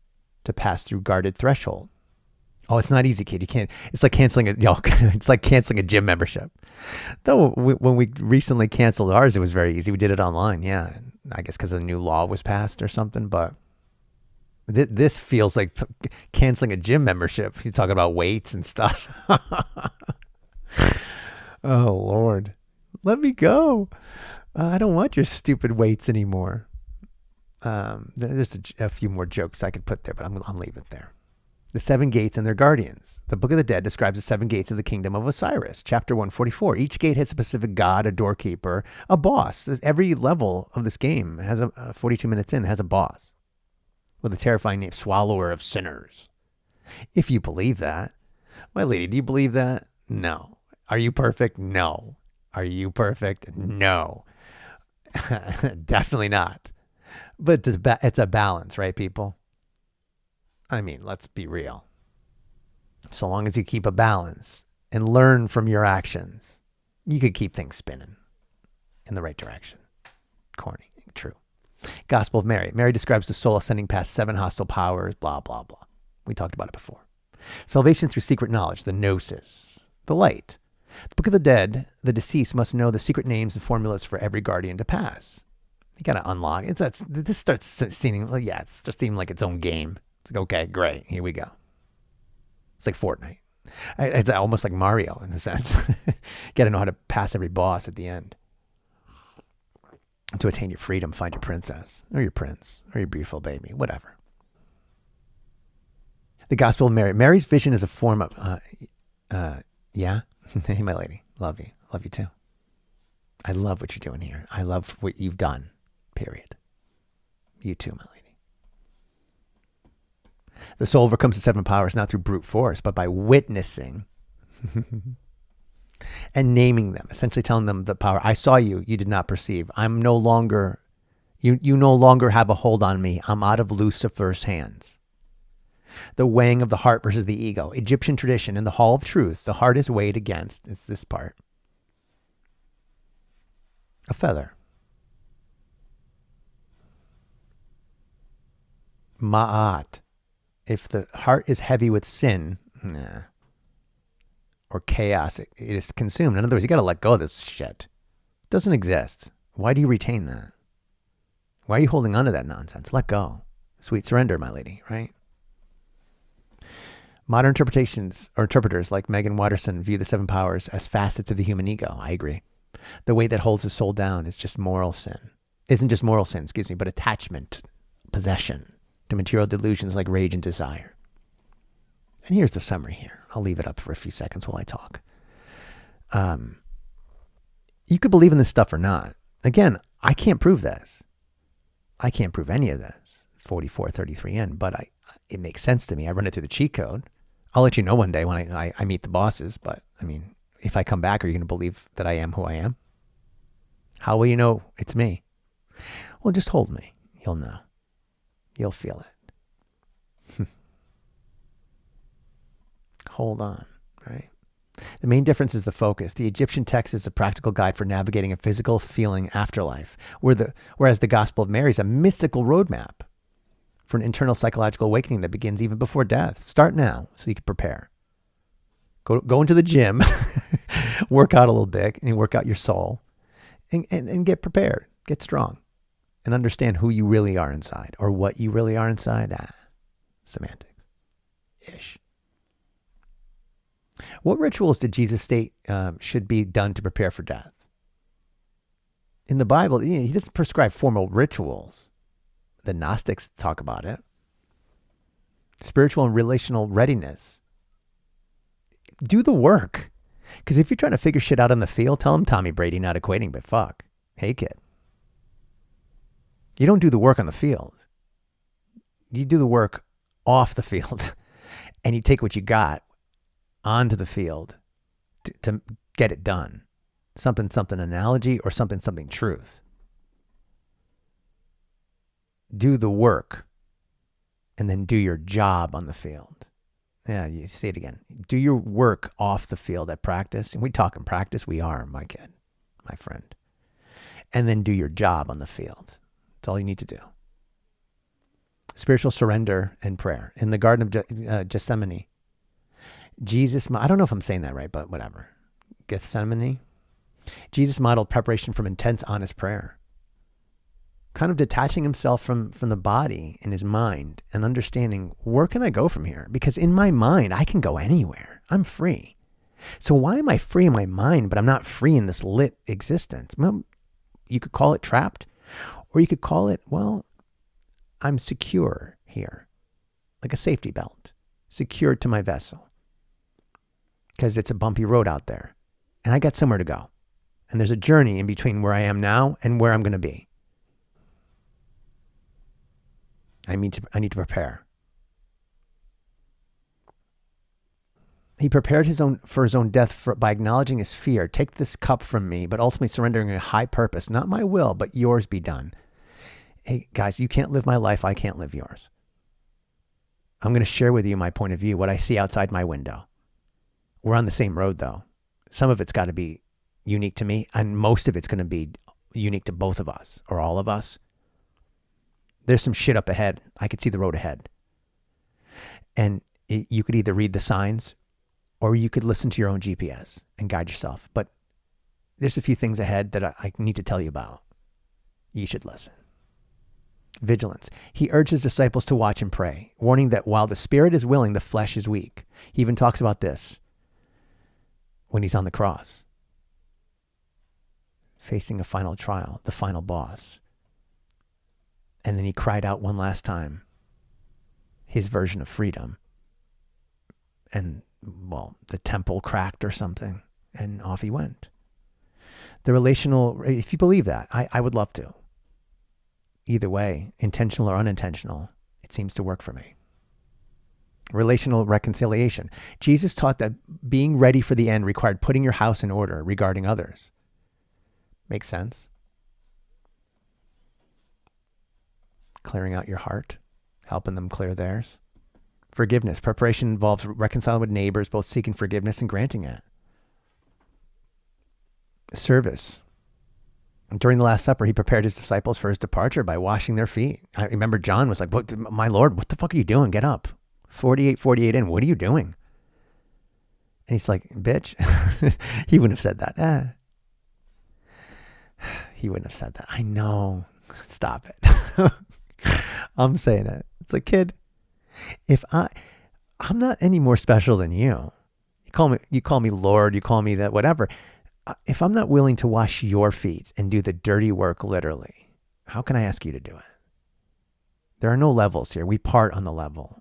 To pass through guarded threshold. Oh, it's not easy, kid. You can't. It's like canceling it's like canceling a gym membership. Though when we recently canceled ours, it was very easy. We did it online. Yeah, I guess because a new law was passed or something. But this feels like canceling a gym membership. You're talking about weights and stuff. Oh Lord, let me go. I don't want your stupid weights anymore. There's a few more jokes I could put there, but I'm leaving it there. The 7 gates and their guardians. The Book of the Dead describes the 7 gates of the kingdom of Osiris. Chapter 144. Each gate has a specific god, a doorkeeper, a boss. Every level of this game has 42 minutes in, has a boss with a terrifying name, Swallower of Sinners. If you believe that. My lady, do you believe that? No. Are you perfect? No. Are you perfect? No. Definitely not. But it's a balance, right, people? I mean, let's be real. So long as you keep a balance and learn from your actions, you could keep things spinning in the right direction. Corny. True. Gospel of Mary. Mary describes the soul ascending past 7 hostile powers, blah, blah, blah. We talked about it before. Salvation through secret knowledge, the gnosis, the light. The Book of the Dead, the deceased must know the secret names and formulas for every guardian to pass. You got to unlock. This starts seeming like its own game. It's like, okay, great. Here we go. It's like Fortnite. It's almost like Mario in a sense. Got to know how to pass every boss at the end. To attain your freedom, find your princess or your prince or your beautiful baby, whatever. The Gospel of Mary. Mary's vision is a form of, yeah. Hey, my lady. Love you. Love you too. I love what you're doing here. I love what you've done. Period. You too, my lady. The soul overcomes the 7 powers not through brute force, but by witnessing and naming them, essentially telling them the power. I saw you, you did not perceive. I'm no longer, you no longer have a hold on me. I'm out of Lucifer's hands. The weighing of the heart versus the ego. Egyptian tradition in the Hall of Truth, the heart is weighed against, it's this part, a feather. Ma'at. If the heart is heavy with sin, or chaos, it is consumed. In other words, you got to let go of this shit. It doesn't exist. Why do you retain that? Why are you holding on to that nonsense? Let go. Sweet surrender, my lady, right? Modern interpreters like Megan Watterson view the 7 powers as facets of the human ego. I agree. The way that holds the soul down is just moral sin. Isn't just moral sin, but attachment, possession to material delusions like rage and desire. And here's the summary here. I'll leave it up for a few seconds while I talk. You could believe in this stuff or not. Again, I can't prove this. I can't prove any of this, 4433 in, but it makes sense to me. I run it through the cheat code. I'll let you know one day when I meet the bosses, but I mean, if I come back, are you going to believe that I am who I am? How will you know it's me? Well, just hold me. You'll know. You'll feel it. Hold on, right? The main difference is the focus. The Egyptian text is a practical guide for navigating a physical feeling afterlife, whereas the Gospel of Mary is a mystical roadmap for an internal psychological awakening that begins even before death. Start now so you can prepare. Go into the gym, work out a little bit, and work out your soul, and get prepared, get strong, and understand who you really are inside, or what you really are inside. Semantics-ish. What rituals did Jesus state should be done to prepare for death? In the Bible, he doesn't prescribe formal rituals. The Gnostics talk about it. Spiritual and relational readiness. Do the work. Because if you're trying to figure shit out on the field, tell him Tommy Brady not equating, but fuck. Hey, kid. You don't do the work on the field. You do the work off the field. And you take what you got onto the field to get it done. Something analogy or something truth. Do the work and then do your job on the field. Yeah, you say it again. Do your work off the field at practice. And we talk in practice. We are, my kid, my friend. And then do your job on the field. That's all you need to do. Spiritual surrender and prayer. In the Garden of Gethsemane, Jesus, I don't know if I'm saying that right, but whatever. Gethsemane. Jesus modeled preparation from intense, honest prayer. Kind of detaching himself from the body and his mind and understanding, where can I go from here? Because in my mind, I can go anywhere. I'm free. So why am I free in my mind, but I'm not free in this lit existence? Well, you could call it trapped, or you could call it, well, I'm secure here, like a safety belt, secured to my vessel. Because it's a bumpy road out there. And I got somewhere to go. And there's a journey in between where I am now and where I'm going to be. I need to prepare. He prepared for his own death by acknowledging his fear. Take this cup from me, but ultimately surrendering a high purpose. Not my will, but yours be done. Hey, guys, you can't live my life. I can't live yours. I'm going to share with you my point of view, what I see outside my window. We're on the same road, though. Some of it's got to be unique to me, and most of it's going to be unique to both of us, or all of us. There's some shit up ahead. I could see the road ahead. And you could either read the signs, or you could listen to your own GPS and guide yourself. But there's a few things ahead that I need to tell you about. You should listen. Vigilance. He urged his disciples to watch and pray, warning that while the spirit is willing, the flesh is weak. He even talks about this when he's on the cross, facing a final trial, the final boss. And then he cried out one last time, his version of freedom. And, well, the temple cracked or something, and off he went. The relational, if you believe that, I would love to. Either way, intentional or unintentional, it seems to work for me. Relational reconciliation. Jesus taught that being ready for the end required putting your house in order regarding others. Makes sense? Clearing out your heart, helping them clear theirs. Forgiveness. Preparation involves reconciling with neighbors, both seeking forgiveness and granting it. Service. During the Last Supper, he prepared his disciples for his departure by washing their feet. I remember John was like, my Lord, what the fuck are you doing? Get up. 48 in. What are you doing? And he's like, bitch. He wouldn't have said that. He wouldn't have said that. I know. Stop it. I'm saying it. It's like, kid, if I'm not any more special than you. You call me Lord, you call me that, whatever. If I'm not willing to wash your feet and do the dirty work literally, how can I ask you to do it? There are no levels here. We part on the level.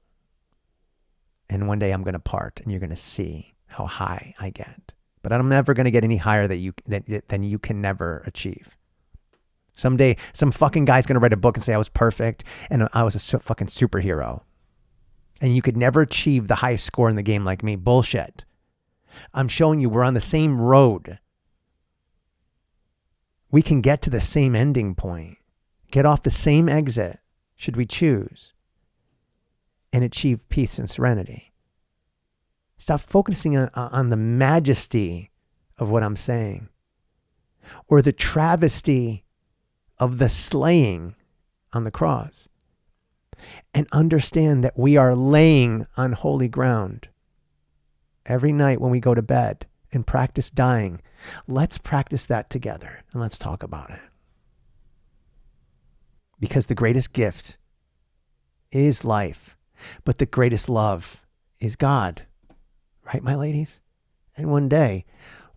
And one day I'm going to part and you're going to see how high I get but I'm never going to get any higher than you can never achieve. Someday, some fucking guy's going to write a book and say I was perfect and I was a fucking superhero. And you could never achieve the highest score in the game like me. Bullshit. I'm showing you we're on the same road. We can get to the same ending point. Get off the same exit, should we choose, and achieve peace and serenity. Stop focusing on the majesty of what I'm saying or the travesty of the slaying on the cross, and understand that we are laying on holy ground. Every night when we go to bed and practice dying, let's practice that together and let's talk about it. Because the greatest gift is life, but the greatest love is God. Right, my ladies? And one day,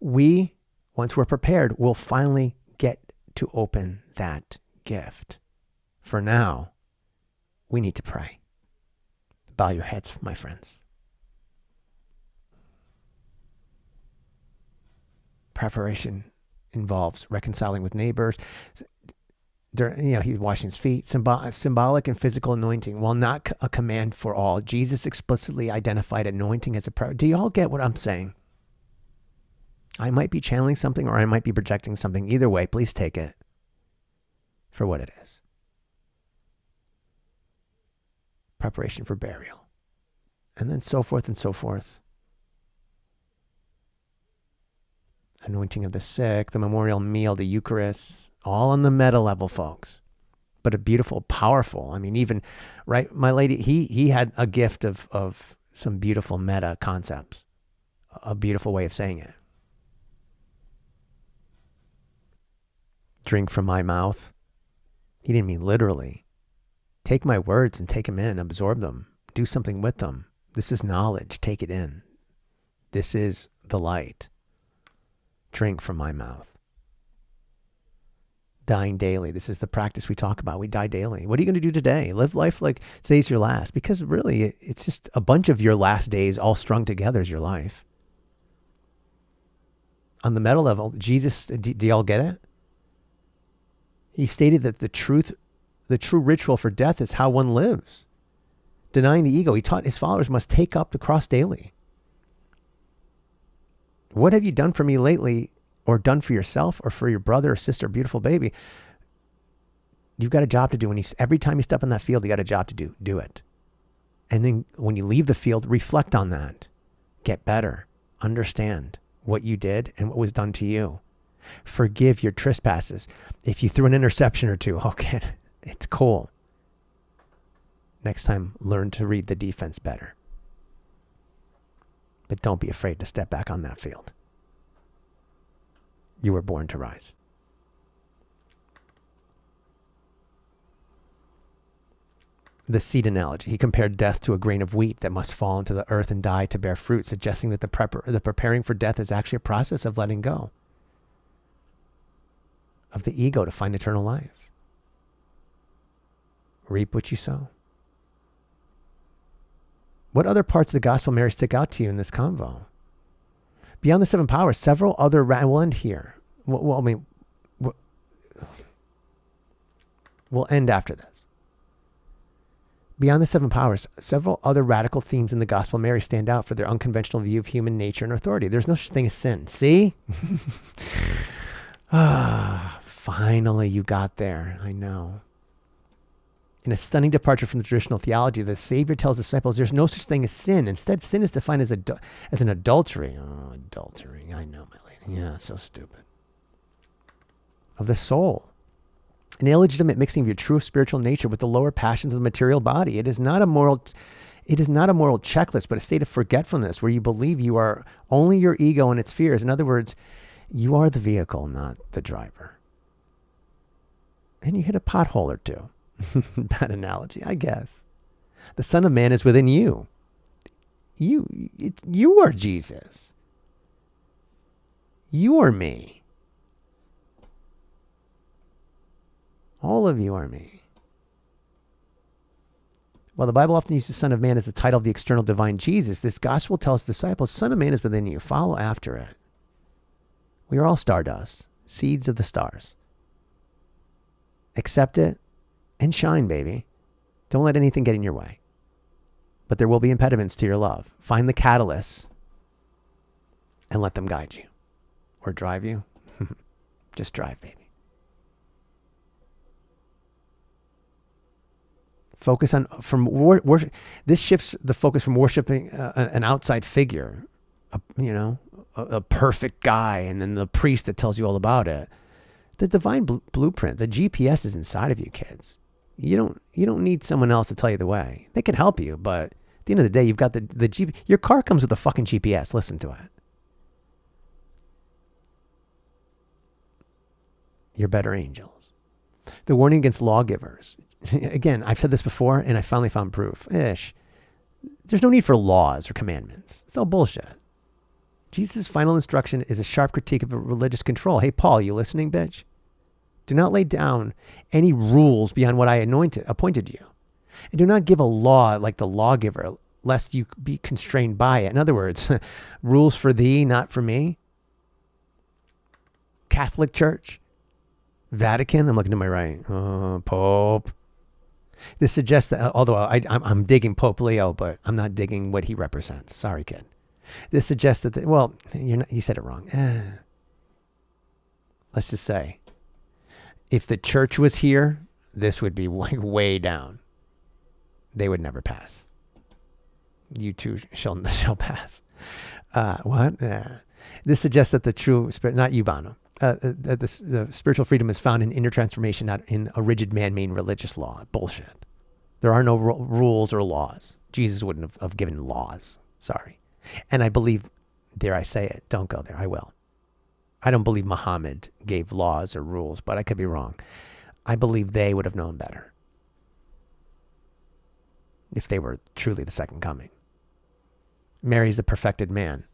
once we're prepared, we'll finally get to open that gift. For now, we need to pray. Bow your heads, my friends. Preparation involves reconciling with neighbors. He's washing his feet. Symbolic and physical anointing. While not a command for all, Jesus explicitly identified anointing as a prayer. Do you all get what I'm saying? I might be channeling something or I might be projecting something. Either way, please take it for what it is. Preparation for burial. And then so forth and so forth. Anointing of the sick, the memorial meal, the Eucharist, all on the meta level, folks. But a beautiful, powerful, even, right, my lady, he had a gift of some beautiful meta concepts, a beautiful way of saying it. Drink from my mouth. He didn't mean literally. Take my words and take them in, absorb them, do something with them. This is knowledge, take it in. This is the light. Drink from my mouth. Dying daily. This is the practice we talk about. We die daily. What are you going to do today? Live life like today's your last. Because really, it's just a bunch of your last days all strung together is your life. On the meta level, Jesus, do y'all get it? He stated that the true ritual for death is how one lives. Denying the ego, he taught his followers must take up the cross daily. What have you done for me lately, or done for yourself, or for your brother or sister, beautiful baby? You've got a job to do. Every time you step in that field, you got a job to do. Do it. And then when you leave the field, reflect on that. Get better. Understand what you did and what was done to you. Forgive your trespasses. If you threw an interception or two, okay, it's cool. Next time, learn to read the defense better. But don't be afraid to step back on that field. You were born to rise. The seed analogy. He compared death to a grain of wheat that must fall into the earth and die to bear fruit, suggesting that the preparing for death is actually a process of letting go of the ego to find eternal life. Reap what you sow. What other parts of the Gospel, Mary, stick out to you in this convo? Beyond the seven powers, several other... We'll end here. We'll end after this. Beyond the seven powers, several other radical themes in the Gospel, Mary, stand out for their unconventional view of human nature and authority. There's no such thing as sin. See? Finally you got there. I know. In a stunning departure from the traditional theology, the Savior tells disciples there's no such thing as sin. Instead, sin is defined as an adultery. Oh, adultery. I know, my lady. Yeah, so stupid. Of the soul. An illegitimate mixing of your true spiritual nature with the lower passions of the material body. It is not a moral checklist, but a state of forgetfulness where you believe you are only your ego and its fears. In other words, you are the vehicle, not the driver. And you hit a pothole or two. Bad analogy, I guess. The Son of Man is within you. You are Jesus. You are me. All of you are me. While the Bible often uses Son of Man as the title of the external divine Jesus, this gospel tells disciples, Son of Man is within you. Follow after it. We are all stardust, seeds of the stars. Accept it and shine, baby. Don't let anything get in your way. But there will be impediments to your love. Find the catalysts and let them guide you or drive you. Just drive, baby. Focus on worship. This shifts the focus from worshiping an outside figure, a perfect guy, and then the priest that tells you all about it. The divine blueprint, the GPS is inside of you, kids. You don't need someone else to tell you the way. They can help you, but at the end of the day, you've got the GPS. Your car comes with a fucking GPS. Listen to it. You're better angels. The warning against lawgivers. Again, I've said this before, and I finally found proof. There's no need for laws or commandments. It's all bullshit. Jesus' final instruction is a sharp critique of religious control. Hey, Paul, you listening, bitch? Do not lay down any rules beyond what I appointed you. And do not give a law like the lawgiver, lest you be constrained by it. In other words, rules for thee, not for me. Catholic Church. Vatican. I'm looking to my right. Pope. This suggests that, although I'm digging Pope Leo, but I'm not digging what he represents. Sorry, kid. This suggests that, you said it wrong. Let's just say, if the church was here, this would be way down. They would never pass. You too shall pass. What? This suggests that the true spirit, not you, Bono, that the spiritual freedom is found in inner transformation, not in a rigid man-made religious law. Bullshit. There are no rules or laws. Jesus wouldn't have given laws. Sorry. And I believe, dare I say it, don't go there. I will. I don't believe Muhammad gave laws or rules, but I could be wrong. I believe they would have known better if they were truly the second coming. Mary's the perfected man.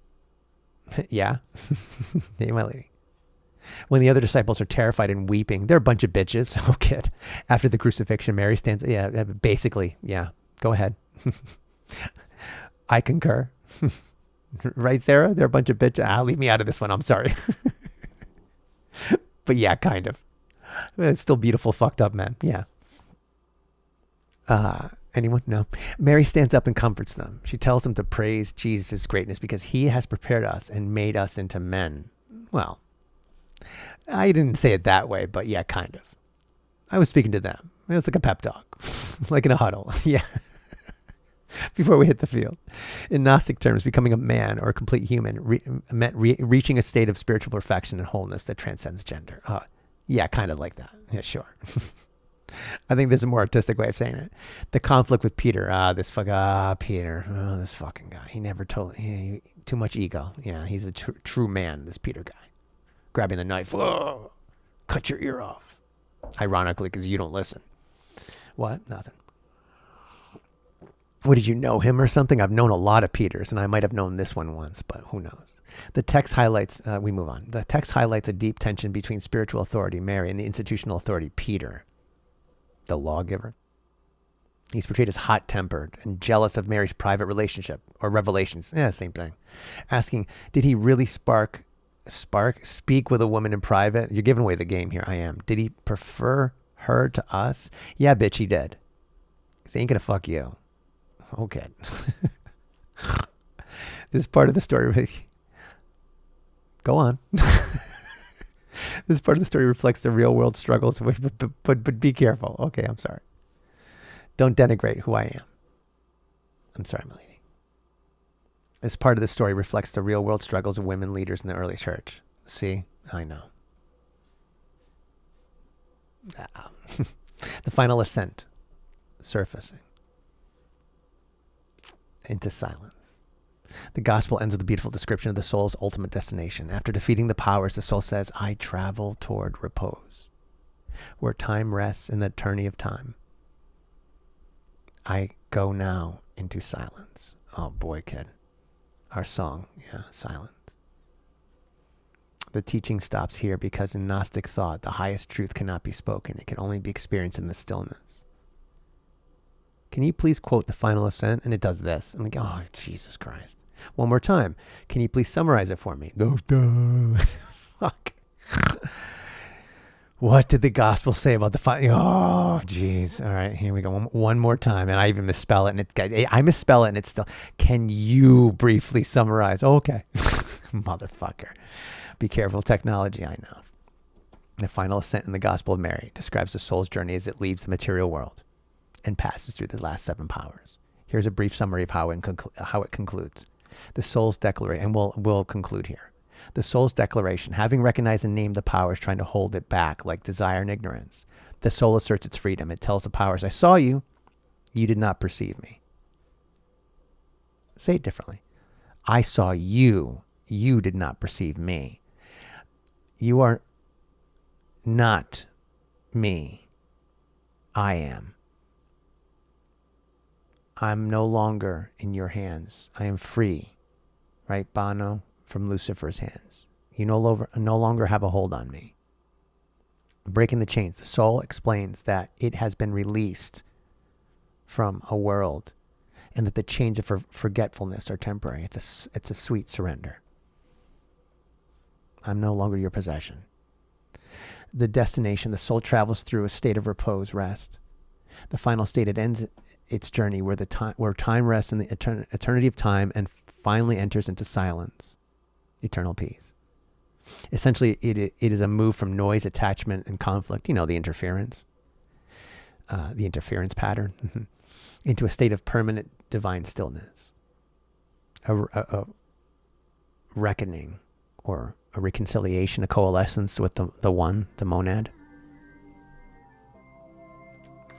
Yeah? Hey, my lady. When the other disciples are terrified and weeping, they're a bunch of bitches. Oh, kid. After the crucifixion, Mary stands. Yeah, basically. Yeah. Go ahead. I concur. Right, Sarah? They're a bunch of bitches. Leave me out of this one. I'm sorry. But yeah, kind of. It's still beautiful, fucked up, man. Yeah. Anyone? No. Mary stands up and comforts them. She tells them to praise Jesus' greatness because he has prepared us and made us into men. Well, I didn't say it that way, but yeah, kind of. I was speaking to them. It was like a pep talk, like in a huddle. Yeah. Before we hit the field. In Gnostic terms, becoming a man or a complete human meant reaching a state of spiritual perfection and wholeness that transcends gender. Yeah, kind of like that. Yeah, sure. I think there's a more artistic way of saying it. The conflict with Peter. Peter. Oh, this fucking guy. He never told. Too much ego. Yeah, he's a true man, this Peter guy. Grabbing the knife. Whoa, cut your ear off. Ironically, because you don't listen. What? Nothing. What, did you know him or something? I've known a lot of Peters, and I might have known this one once, but who knows? The text highlights, we move on. The text highlights a deep tension between spiritual authority, Mary, and the institutional authority, Peter, the lawgiver. He's portrayed as hot-tempered and jealous of Mary's private relationship, or revelations. Yeah, same thing. Asking, did he really speak with a woman in private? You're giving away the game here. I am. Did he prefer her to us? Yeah, bitch, he did. Because he ain't gonna fuck you. Okay. This part of the story. Go on. This part of the story reflects the real world struggles, but be careful. Okay, I'm sorry. Don't denigrate who I am. I'm sorry, my lady. This part of the story reflects the real world struggles of women leaders in the early church. See? I know. The final ascent. Surfacing. Into silence. The gospel ends with a beautiful description of the soul's ultimate destination. After defeating the powers, the soul says, I travel toward repose, where time rests in the eternity of time. I go now into silence. Oh boy, kid. Our song, yeah, silence. The teaching stops here because in Gnostic thought, the highest truth cannot be spoken. It can only be experienced in the stillness. Can you please quote the final ascent? And it does this. I'm like, oh, Jesus Christ. One more time. Can you please summarize it for me? Fuck. What did the gospel say about the fire? Oh, jeez. All right, here we go. One more time. And I even misspell it. And I misspell it and it's still. Can you briefly summarize? Okay. Motherfucker. Be careful. Technology, I know. The final ascent in the Gospel of Mary describes the soul's journey as it leaves the material world and passes through the last 7 powers. Here's a brief summary of how it concludes. The soul's declaration, and we'll conclude here. The soul's declaration, having recognized and named the powers trying to hold it back like desire and ignorance, the soul asserts its freedom. It tells the powers, I saw you, you did not perceive me. Say it differently. I saw you, you did not perceive me. You are not me. I am. I'm no longer in your hands. I am free. Right, Bono? From Lucifer's hands. You no longer have a hold on me. Breaking the chains. The soul explains that it has been released from a world and that the chains of forgetfulness are temporary. It's a sweet surrender. I'm no longer your possession. The destination, the soul travels through a state of repose, rest. The final state, it ends its journey where time rests in the eternity of time and finally enters into silence, eternal peace. Essentially, it is a move from noise, attachment, and conflict, the interference pattern, into a state of permanent divine stillness, a reckoning or a reconciliation, a coalescence with the one, the monad.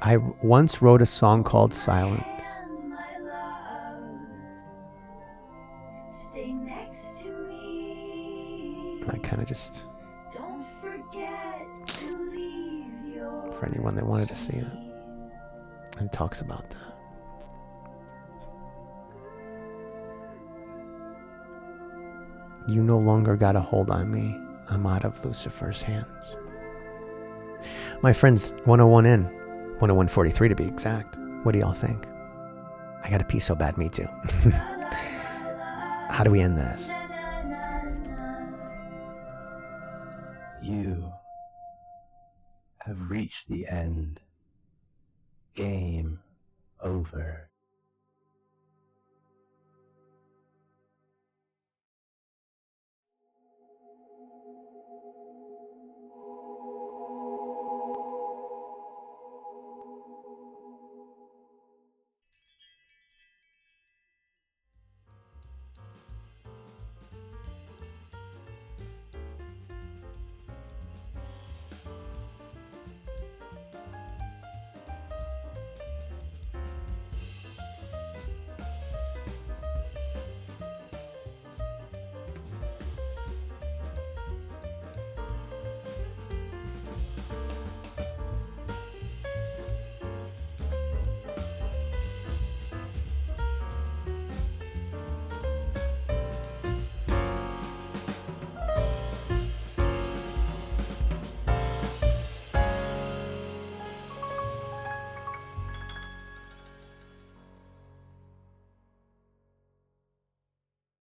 I once wrote a song called SiLENCE. I kind of just, for anyone that wanted to see it, and it talks about that. You no longer got a hold on me. I'm out of Lucifer's hands. My friends, 101 in, 101.43 to be exact. What do y'all think? I got to pee so bad, me too. How do we end this? You have reached the end. Game over.